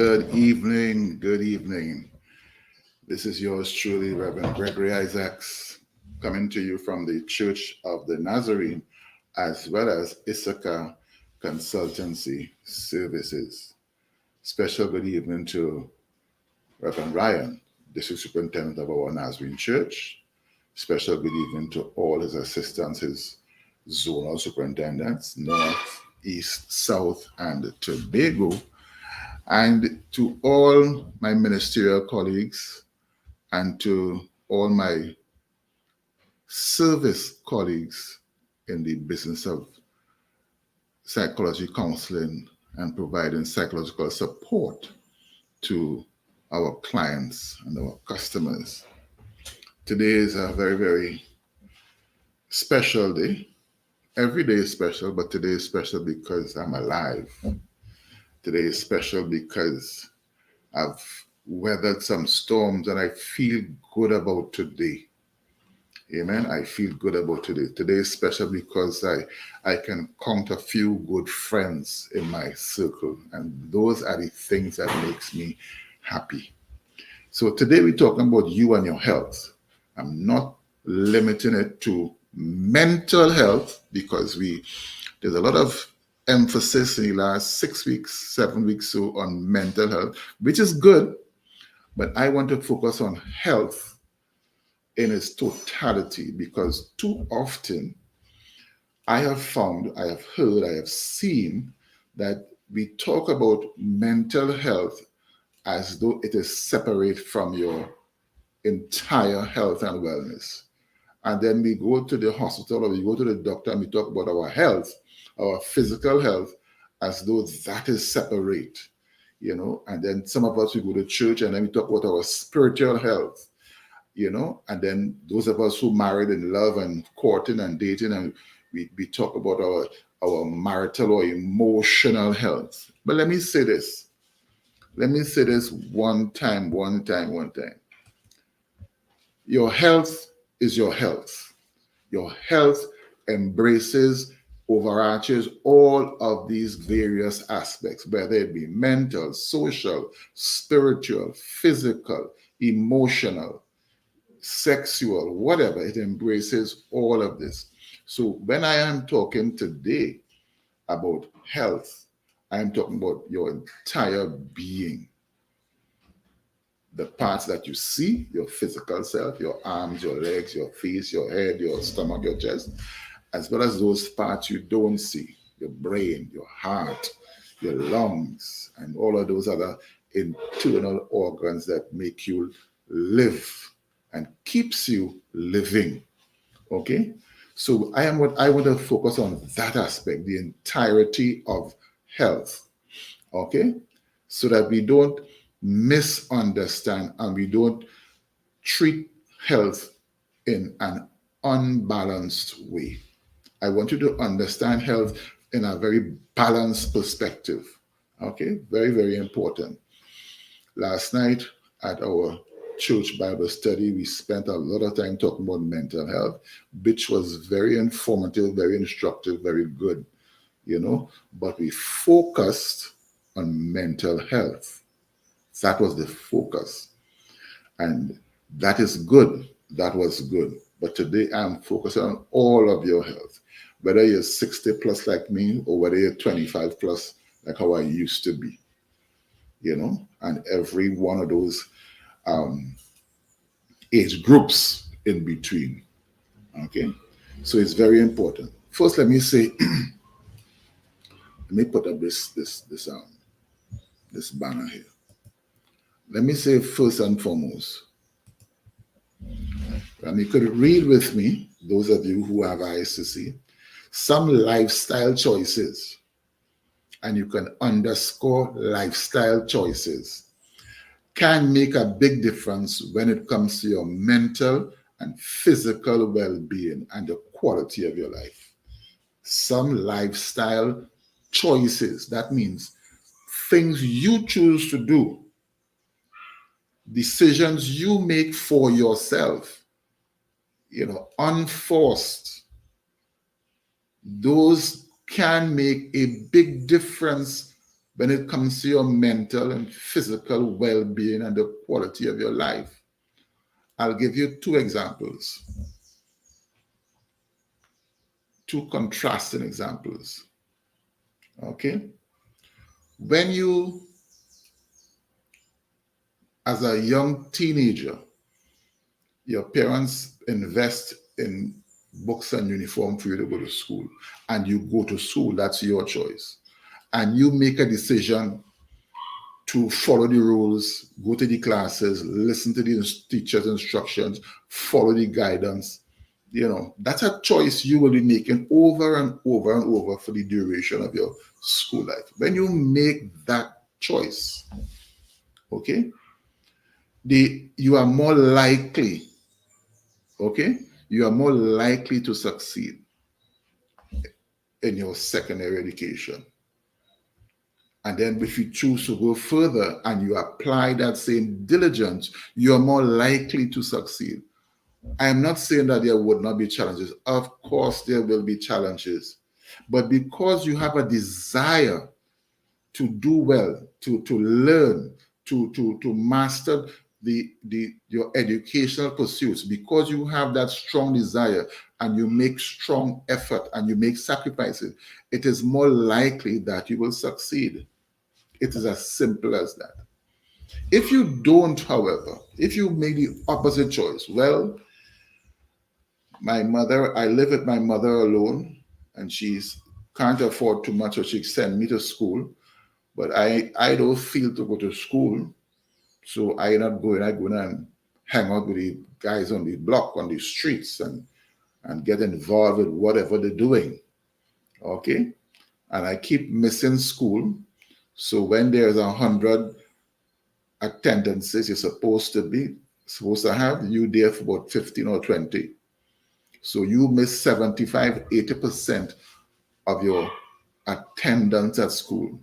Good evening. Good evening. This is yours truly, Reverend Gregory Isaacs, coming to you from the Church of the Nazarene, as well as Issachar Consultancy Services. Special good evening to Reverend Ryan, District Superintendent of our Nazarene Church. Special good evening to all his assistants, his zonal superintendents, North, East, South, and Tobago, and to all my ministerial colleagues and to all my service colleagues in the business of psychology counseling and providing psychological support to our clients and our customers. Today is a very, very special day. Every day is special, but today is special because I'm alive. Today is special because I've weathered some storms and I feel good about today. Amen. I feel good about today. Today is special because I can count a few good friends in my circle, and those are the things that makes me happy. So today we're talking about you and your health. I'm not limiting it to mental health because there's a lot of emphasis in the last 6 weeks, 7 weeks so on mental health, which is good, but I want to focus on health in its totality because too often I have found, I have heard, I have seen that we talk about mental health as though it is separate from your entire health and wellness. And then we go to the hospital or we go to the doctor and we talk about our health, our physical health, as though that is separate, and then some of us, we go to church and then we talk about our spiritual health, and then those of us who married in love and courting and dating, and we talk about our marital or emotional health. But let me say this. Let me say this one time. Your health is your health. Your health embraces, overarches all of these various aspects, whether it be mental, social, spiritual, physical, emotional, sexual, whatever. It embraces all of this. So when I am talking today about health, I am talking about your entire being. The parts that you see, your physical self, your arms, your legs, your face, your head, your stomach, your chest, as well as those parts you don't see, your brain, your heart, your lungs, and all of those other internal organs that make you live and keeps you living. Okay? So I want to focus on that aspect, the entirety of health. Okay? So that we don't misunderstand and we don't treat health in an unbalanced way. I want you to understand health in a very balanced perspective. Okay, very, very important. Last night at our church Bible study, we spent a lot of time talking about mental health, which was very informative, very instructive, very good, but we focused on mental health. That was the focus. And that is good. That was good. But today I'm focusing on all of your health, whether you're 60 plus like me or whether you're 25 plus like how I used to be, and every one of those age groups in between. Okay. So it's very important. First, let me say, let me put up this banner here. Let me say first and foremost, and you could read with me, those of you who have eyes to see, some lifestyle choices, and you can underscore lifestyle choices, can make a big difference when it comes to your mental and physical well-being and the quality of your life. Some lifestyle choices, that means things you choose to do, decisions you make for yourself, unforced, those can make a big difference when it comes to your mental and physical well-being and the quality of your life. I'll give you two examples, two contrasting examples. Okay? When you, as a young teenager, your parents invest in books and uniform for you to go to school, and you go to school, that's your choice. And you make a decision to follow the rules, go to the classes, listen to the teacher's instructions, follow the guidance. That's a choice you will be making over and over and over for the duration of your school life. When you make that choice, okay, you are more likely, okay, you are more likely to succeed in your secondary education. And then if you choose to go further and you apply that same diligence, you're more likely to succeed. I am not saying that there would not be challenges. Of course, there will be challenges. But because you have a desire to do well, to learn, to master your educational pursuits, because you have that strong desire and you make strong effort and you make sacrifices, it is more likely that you will succeed. It is as simple as that. If you don't, however, if you make the opposite choice, well, I live with my mother alone, and she's can't afford too much, so she send me to school. But I don't feel to go to school, so I not going. I go and hang out with the guys on the block, on the streets, and get involved with whatever they're doing. Okay, and I keep missing school. So when there's 100 attendances you're supposed to have, you there for about 15 or 20. So you miss 75, 80% of your attendance at school.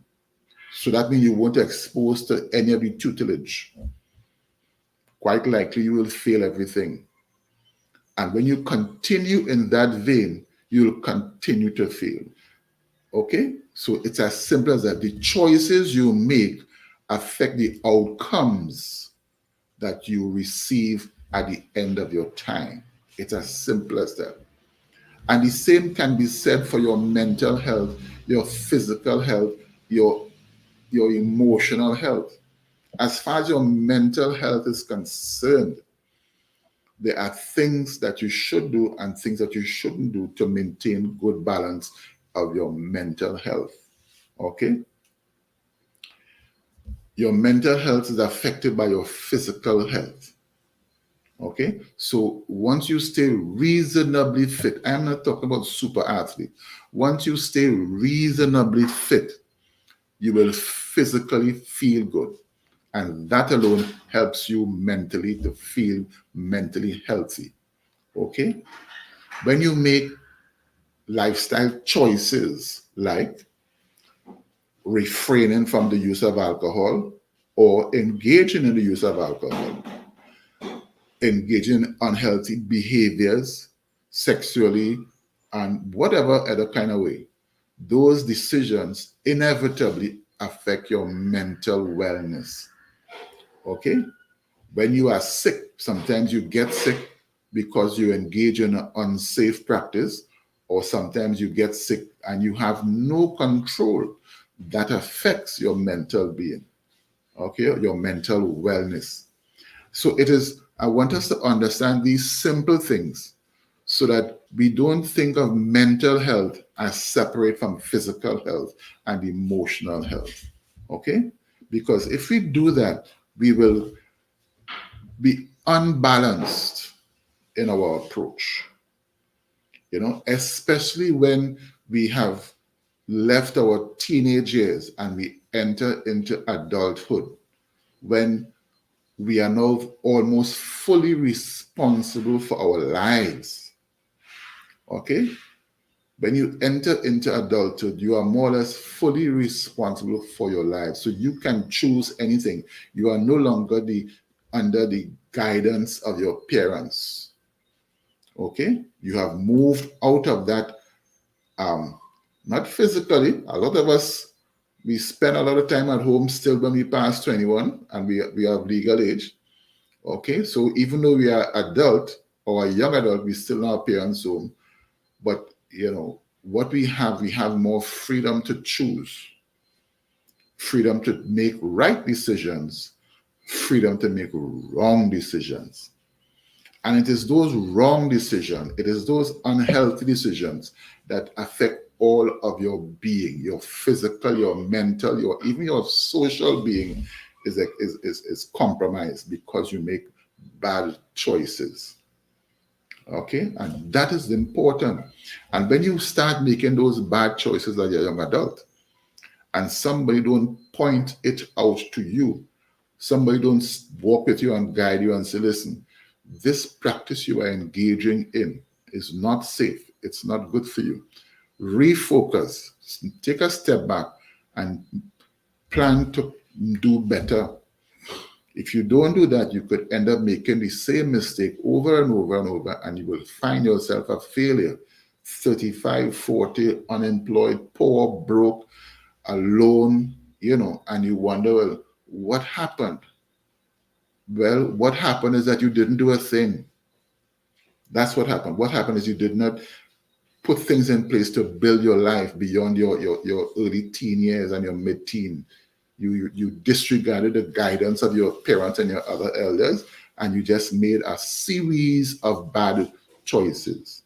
So that means you won't exposed to any of the tutelage. Quite likely you will fail everything. And when you continue in that vein, you'll continue to fail. Okay? So it's as simple as that. The choices you make affect the outcomes that you receive at the end of your time. It's as simple as that. And the same can be said for your mental health, your physical health, your emotional health. As far as your mental health is concerned, there are things that you should do and things that you shouldn't do to maintain good balance of your mental health. Okay? Your mental health is affected by your physical health. Okay? So once you stay reasonably fit, I'm not talking about super athlete. Once you stay reasonably fit, you will physically feel good. And that alone helps you mentally to feel mentally healthy. Okay? When you make lifestyle choices like refraining from the use of alcohol or engaging in the use of alcohol, engaging in unhealthy behaviors sexually and whatever other kind of way, those decisions inevitably affect your mental wellness. Okay? When you are sick, sometimes you get sick because you engage in an unsafe practice, or sometimes you get sick and you have no control. That affects your mental being, okay, your mental wellness. So I want us to understand these simple things so that we don't think of mental health as separate from physical health and emotional health, okay? Because if we do that, we will be unbalanced in our approach, especially when we have left our teenage years and we enter into adulthood, when we are now almost fully responsible for our lives. Okay? When you enter into adulthood, you are more or less fully responsible for your life. So you can choose anything. You are no longer under the guidance of your parents. Okay? You have moved out of that, not physically. A lot of us We spend a lot of time at home still when we pass 21 and we have legal age. Okay, so even though we are adult or a young adult, we still in our parents' home. But what we have more freedom to choose, freedom to make right decisions, freedom to make wrong decisions. And it is those wrong decisions, it is those unhealthy decisions that affect all of your being, your physical, your mental, even your social being is compromised because you make bad choices. Okay, and that is important. And when you start making those bad choices as a young adult, and somebody don't point it out to you, somebody don't walk with you and guide you and say, listen, this practice you are engaging in is not safe. It's not good for you. Refocus, take a step back and plan to do better. If you don't do that, you could end up making the same mistake over and over and over, and you will find yourself a failure. 35, 40, unemployed, poor, broke, alone, and you wonder, well, what happened? Well, what happened is that you didn't do a thing. That's what happened. What happened is you did not put things in place to build your life beyond your early teen years and your mid-teen. You disregarded the guidance of your parents and your other elders, and you just made a series of bad choices.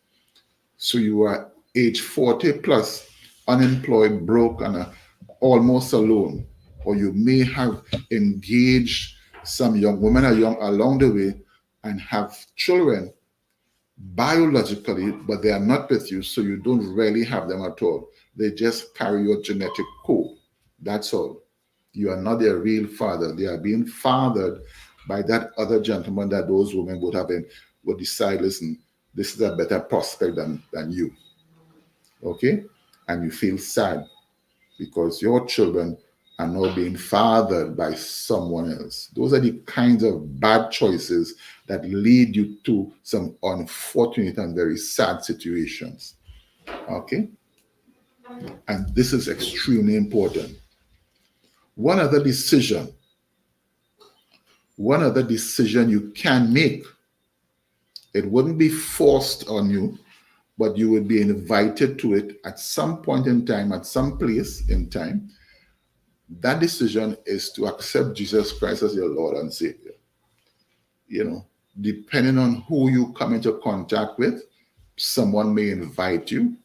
So you are age 40 plus, unemployed, broke, and almost alone. Or you may have engaged some young women along the way and have children biologically, but they are not with you, so you don't really have them at all. They just carry your genetic code. That's all. You are not their real father. They are being fathered by that other gentleman that those women would decide, listen, this is a better prospect than you. Okay? And you feel sad because your children are now being fathered by someone else. Those are the kinds of bad choices that lead you to some unfortunate and very sad situations. Okay? And this is extremely important. One other decision you can make, it wouldn't be forced on you, but you would be invited to it at some point in time, at some place in time. That decision is to accept Jesus Christ as your Lord and Savior. Depending on who you come into contact with, someone may invite you,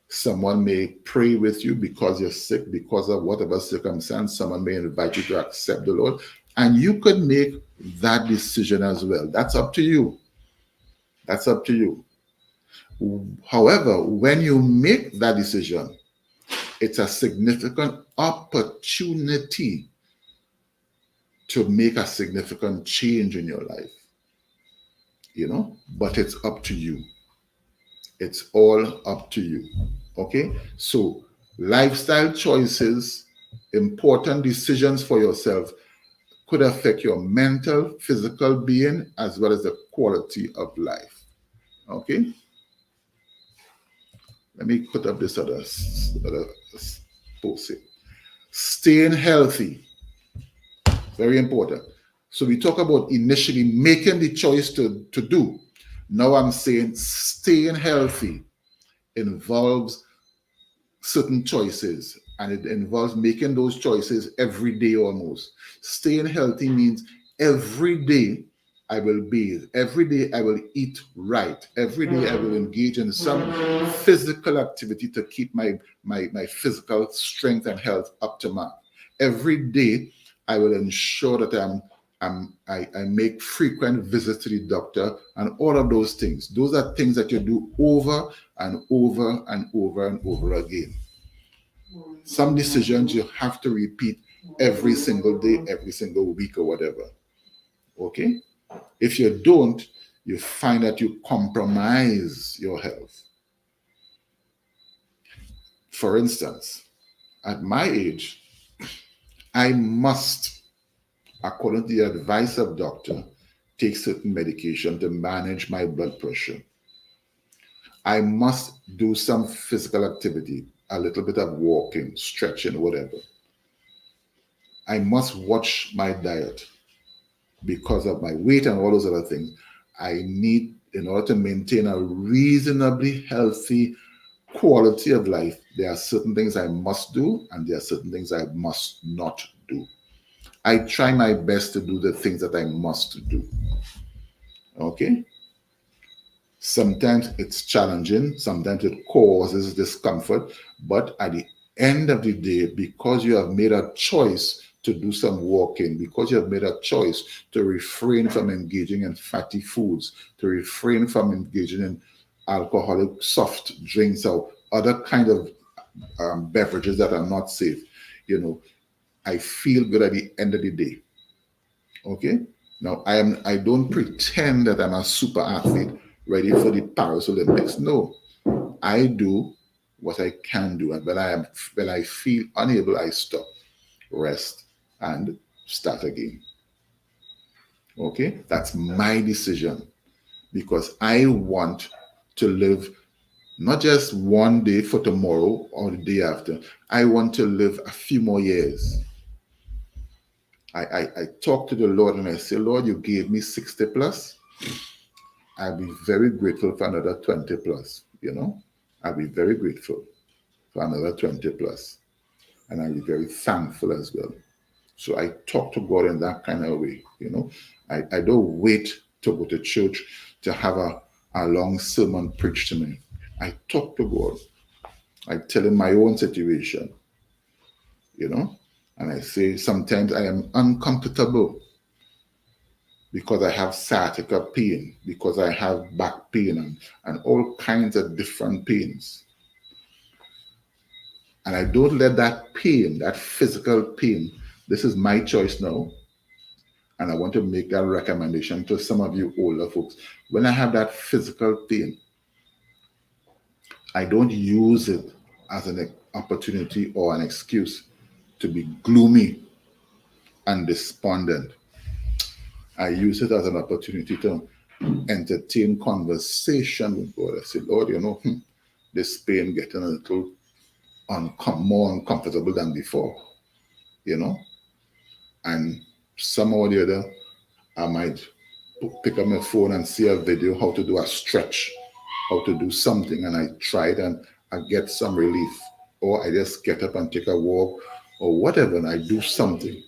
someone may pray with you because you're sick, because of whatever circumstance, someone may invite you to accept the Lord, and you could make that decision as well. That's up to you. That's up to you. However, when you make that decision, it's a significant opportunity to make a significant change in your life. But it's up to you. It's all up to you. Okay? So, lifestyle choices, important decisions for yourself could affect your mental, physical being, as well as the quality of life. Okay? Let me put up this other post here. Staying healthy. Very important. So we talk about initially making the choice to do. Now I'm saying staying healthy involves certain choices, and it involves making those choices every day almost. Staying healthy means every day I will bathe, every day I will eat right, every day I will engage in some physical activity to keep my physical strength and health up to mark. Every day I will ensure that I make frequent visits to the doctor, and all of those things. Those are things that you do over and over and over and over again. Some decisions you have to repeat every single day, every single week, or whatever. Okay? If you don't, you find that you compromise your health. For instance, at my age, I must, according to the advice of doctor, take certain medication to manage my blood pressure. I must do some physical activity. a little bit of walking, stretching, whatever. I must watch my diet because of my weight and all those other things. I need, in order to maintain a reasonably healthy quality of life, there are certain things I must do and there are certain things I must not do. I try my best to do the things that I must do. Okay? Sometimes it's challenging, sometimes it causes discomfort, but at the end of the day, because you have made a choice to do some walking, because you have made a choice to refrain from engaging in fatty foods, to refrain from engaging in alcoholic soft drinks or other kind of beverages that are not safe, I feel good at the end of the day. Okay. Now I don't pretend that I'm a super athlete ready for the Paris Olympics. No, I do what I can do, and when I feel unable, I stop, rest, and start again. Okay, that's my decision because I want to live not just one day for tomorrow or the day after. I want to live a few more years. I talk to the Lord and I say, Lord, you gave me 60 plus. I'll be very grateful for another 20 plus, I'll be very grateful for another 20 plus. And I'll be very thankful as well. So I talk to God in that kind of way, I don't wait to go to church to have a long sermon preached to me. I talk to God. I tell him my own situation, and I say sometimes I am uncomfortable because I have sciatica pain, because I have back pain and all kinds of different pains. And I don't let that pain, that physical pain, this is my choice now. And I want to make that recommendation to some of you older folks. When I have that physical pain, I don't use it as an opportunity or an excuse to be gloomy and despondent. I use it as an opportunity to entertain conversation with God. I say, Lord, this pain getting a little more uncomfortable than before, and somehow or the other, I might pick up my phone and see a video how to do a stretch, how to do something, and I try it and I get some relief. Or I just get up and take a walk or whatever, and I do something.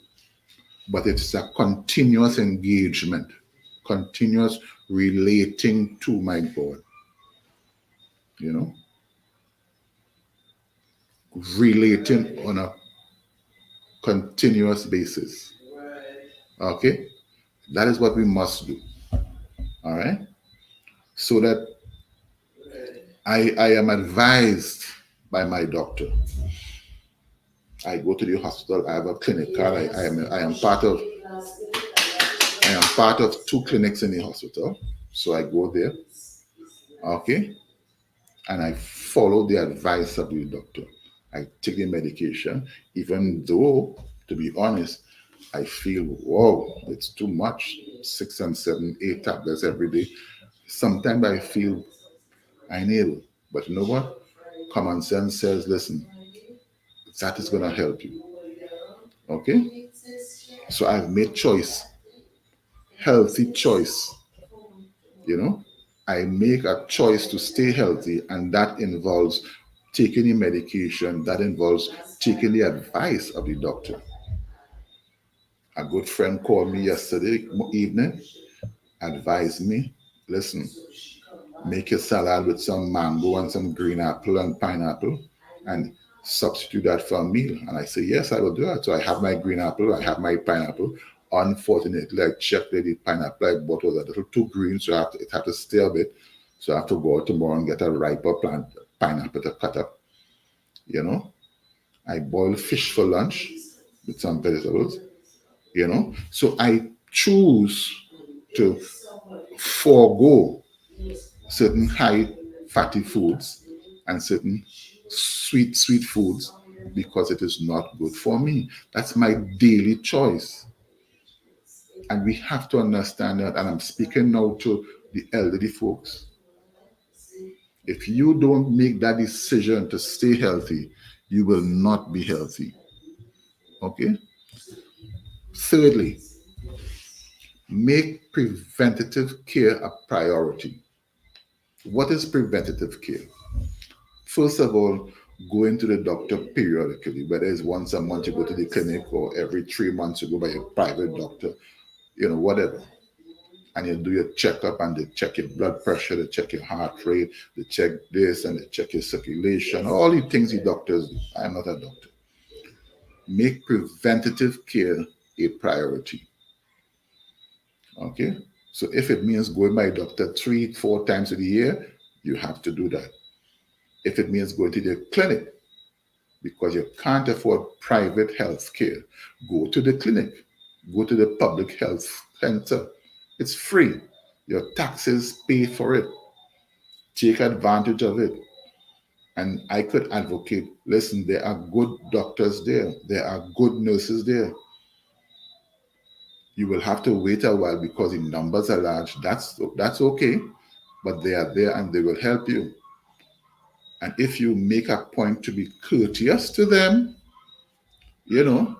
But it's a continuous engagement, continuous relating to my God, relating on a continuous basis. Okay? That is what we must do. All right? So that I am advised by my doctor. I go to the hospital. I have a clinic card. I am part of two clinics in the hospital. So I go there. Okay? And I follow the advice of the doctor. I take the medication, even though, to be honest, I feel, whoa, it's too much. 6 and 7, 8 tablets every day. Sometimes I feel I need, but you know what? Common sense says, listen, that is going to help you. Okay? So I've made choice, healthy choice. I make a choice to stay healthy, and that involves taking the medication, that involves taking the advice of the doctor. A good friend called me yesterday evening, advised me, listen, make a salad with some mango and some green apple and pineapple and substitute that for a meal. And I say, yes, I will do that. So I have my green apple, I have my pineapple. Unfortunately, I checked the pineapple I bought was a little too green, so it had to stay a bit. So I have to go out tomorrow and get a riper pineapple to cut up. I boil fish for lunch with some vegetables. So I choose to forego certain high fatty foods and certain sweet foods because it is not good for me. That's my daily choice. And we have to understand that. And I'm speaking now to the elderly folks. If you don't make that decision to stay healthy, you will not be healthy. Okay? Thirdly, make preventative care a priority. What is preventative care? First of all, going to the doctor periodically, whether it's once a month you go to the clinic or every 3 months you go by a private doctor, whatever. And you do your checkup and they check your blood pressure, they check your heart rate, they check this and they check your circulation, all the things the doctors do. I'm not a doctor. Make preventative care a priority. Okay? So if it means going by a doctor 3, 4 times a year, you have to do that. If it means going to the clinic because you can't afford private health care, go to the clinic, go to the public health center. It's free. Your taxes pay for it. Take advantage of it. And I could advocate, listen, there are good doctors there. There are good nurses there. You will have to wait a while because the numbers are large. That's okay. But they are there and they will help you. And if you make a point to be courteous to them, you know,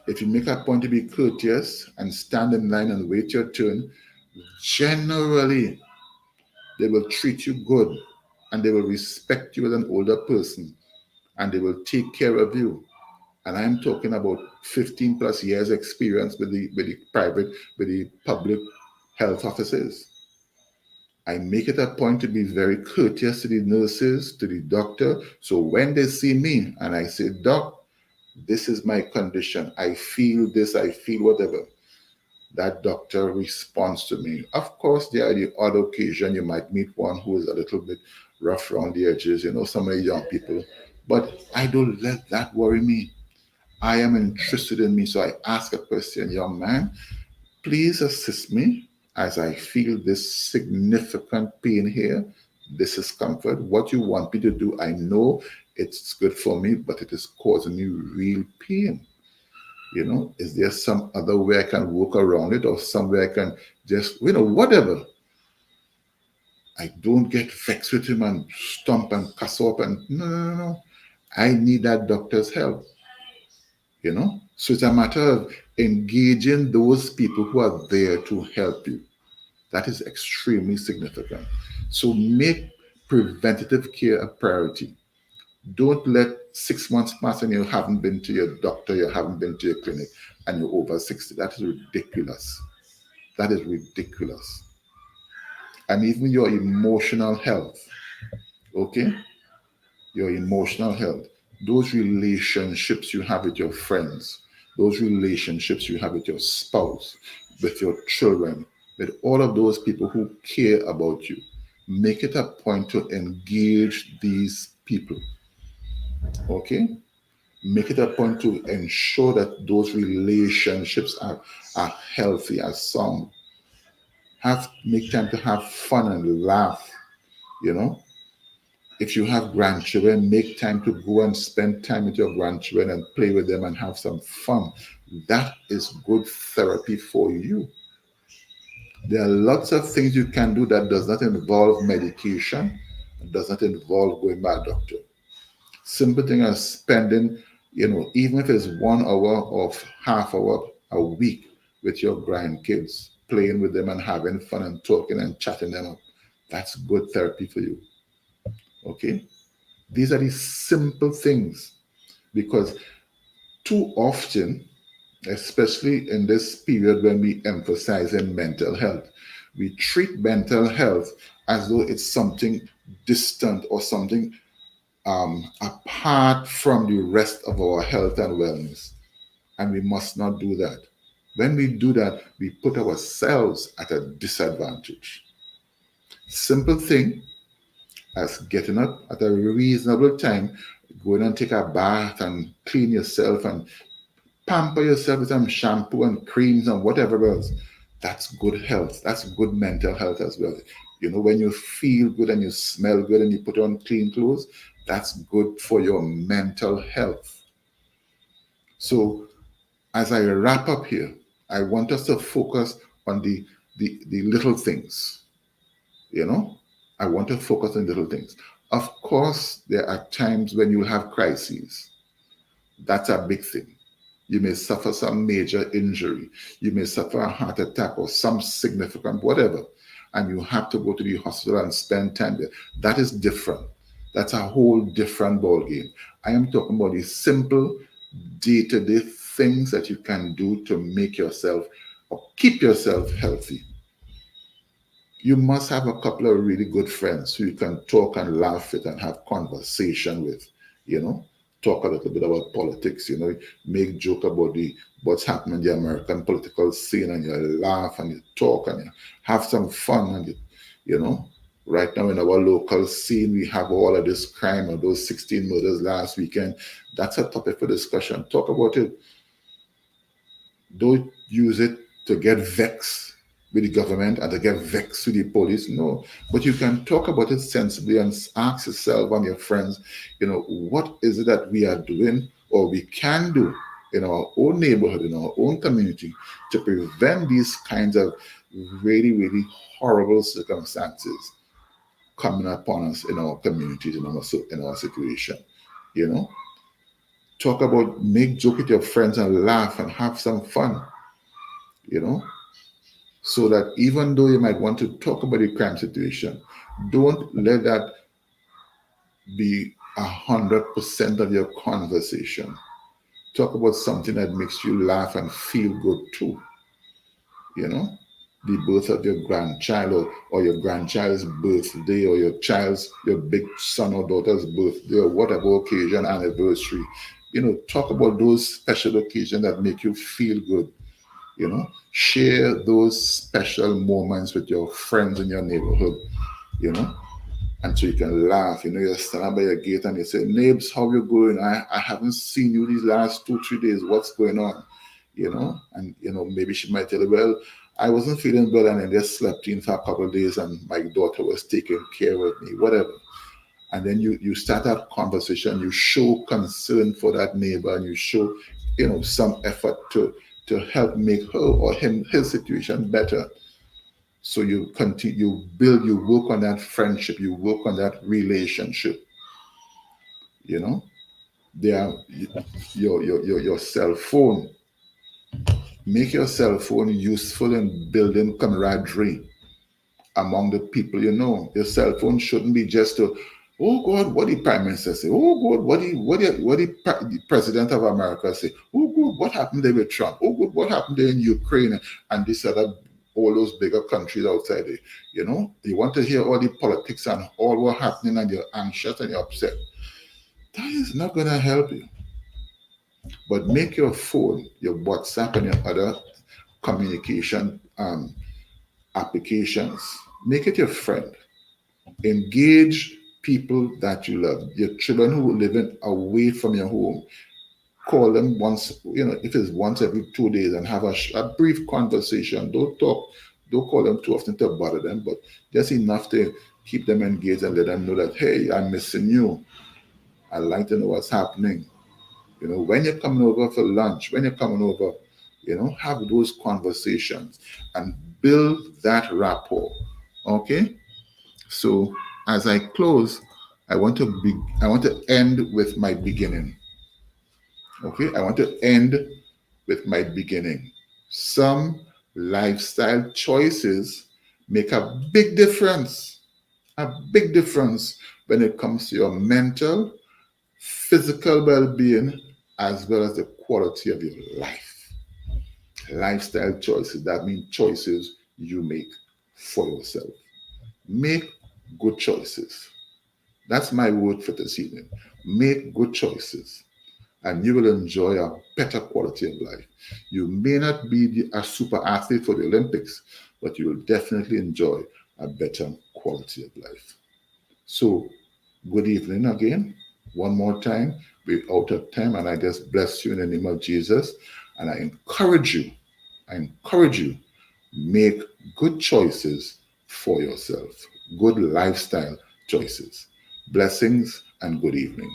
if you make a point to be courteous and stand in line and wait your turn, generally they will treat you good and they will respect you as an older person and they will take care of you. And I'm talking about 15 plus years experience with the private, with the public health offices. I make it a point to be very courteous to the nurses, to the doctor. So when they see me and I say, Doc, this is my condition. I feel this, I feel whatever. That doctor responds to me. Of course, there are the odd occasion you might meet one who is a little bit rough around the edges, some of the young people. But I don't let that worry me. I am interested in me. So I ask a question, young man, please assist me as I feel this significant pain here, this discomfort. What you want me to do, I know it's good for me, but it is causing me real pain. Is there some other way I can work around it or some way I can just, whatever. I don't get vexed with him and stomp and cuss up and no, no, no, no. I need that doctor's help. So it's a matter of engaging those people who are there to help you. That is extremely significant. So make preventative care a priority. Don't let 6 months pass and you haven't been to your doctor, you haven't been to your clinic, and you're over 60. That is ridiculous. That is ridiculous. And even your emotional health, okay? Your emotional health, those relationships you have with your friends, those relationships you have with your spouse, with your children, with all of those people who care about you. Make it a point to engage these people. Okay? Make it a point to ensure that those relationships are healthy, are sound. Make time to have fun and laugh, you know. If you have grandchildren, make time to go and spend time with your grandchildren and play with them and have some fun. That is good therapy for you. There are lots of things you can do that does not involve medication, does not involve going by a doctor. Simple thing as spending, even if it's 1 hour or half hour a week with your grandkids, playing with them and having fun and talking and chatting them up. That's good therapy for you. Okay? These are the simple things because too often, especially in this period when we emphasize in mental health, we treat mental health as though it's something distant or something apart from the rest of our health and wellness. And we must not do that. When we do that, we put ourselves at a disadvantage. Simple thing as getting up at a reasonable time, going and take a bath and clean yourself and pamper yourself with some shampoo and creams and whatever else. That's good health. That's good mental health as well. When you feel good and you smell good and you put on clean clothes, that's good for your mental health. So, as I wrap up here, I want us to focus on the little things. I want to focus on little things. Of course, there are times when you have crises. That's a big thing. You may suffer some major injury. You may suffer a heart attack or some significant whatever, and you have to go to the hospital and spend time there. That is different. That's a whole different ballgame. I am talking about the simple day-to-day things that you can do to make yourself or keep yourself healthy. You must have a couple of really good friends who you can talk and laugh with and have conversation with, you know. Talk a little bit about politics, you know, make joke about the what's happening in the American political scene, and you laugh and you talk and you have some fun, and you know, right now in our local scene we have all of this crime of those 16 murders last weekend. That's a topic for discussion. Talk about it. Don't use it to get vexed with the government and to get vexed with the police. No, but you can talk about it sensibly and ask yourself and your friends, you know, what is it that we are doing or we can do in our own neighborhood, in our own community, to prevent these kinds of really, really horrible circumstances coming upon us in our communities, in our situation, you know. Talk about, make joke with your friends and laugh and have some fun, you know, so that even though you might want to talk about the crime situation, don't let that be 100% of your conversation. Talk about something that makes you laugh and feel good too. You know, the birth of your grandchild, or your grandchild's birthday, or your big son or daughter's birthday, or whatever occasion, anniversary. You know, talk about those special occasions that make you feel good. You know, share those special moments with your friends in your neighborhood, you know, and so you can laugh. You know, you're standing by your gate and you say, Neighbors, how you going? I haven't seen you these last 2, 3 days. What's going on? You know, and, you know, maybe she might tell you, well, I wasn't feeling well and I just slept in for a couple of days and my daughter was taking care of me, whatever. And then you start that conversation, you show concern for that neighbor, and you show, you know, some effort to help make her or his situation better. So you continue, you work on that friendship, you work on that relationship. You know, there, your cell phone. Make your cell phone useful in building camaraderie among the people you know. Your cell phone shouldn't be just to, oh God, what did Prime Minister say? Oh God, the President of America say? Oh God, what happened there with Trump? Oh God, what happened there in Ukraine and this other, all those bigger countries outside there? You know, you want to hear all the politics and all what happening, and you're anxious and you're upset. That is not going to help you. But make your phone, your WhatsApp, and your other communication applications, make it your friend. Engage people that you love. Your children who are living away from your home, call them once, you know, if it's once every 2 days, and have a brief conversation. Don't call them too often to bother them, but just enough to keep them engaged and let them know that, hey, I'm missing you. I'd like to know what's happening. You know, when you're coming over for lunch, when you're coming over, you know, have those conversations and build that rapport. Okay? So as I close, I want to end with my beginning. Okay? I want to end with my beginning. Some lifestyle choices make a big difference. A big difference when it comes to your mental, physical well-being, as well as the quality of your life. Lifestyle choices, that means choices you make for yourself. Make good choices. That's my word for this evening. Make good choices, and you will enjoy a better quality of life. You may not be a super athlete for the Olympics, but you will definitely enjoy a better quality of life. So, good evening again. One more time. We're out of time, and I just bless you in the name of Jesus. And I encourage you, make good choices for yourself, good lifestyle choices. Blessings and good evening.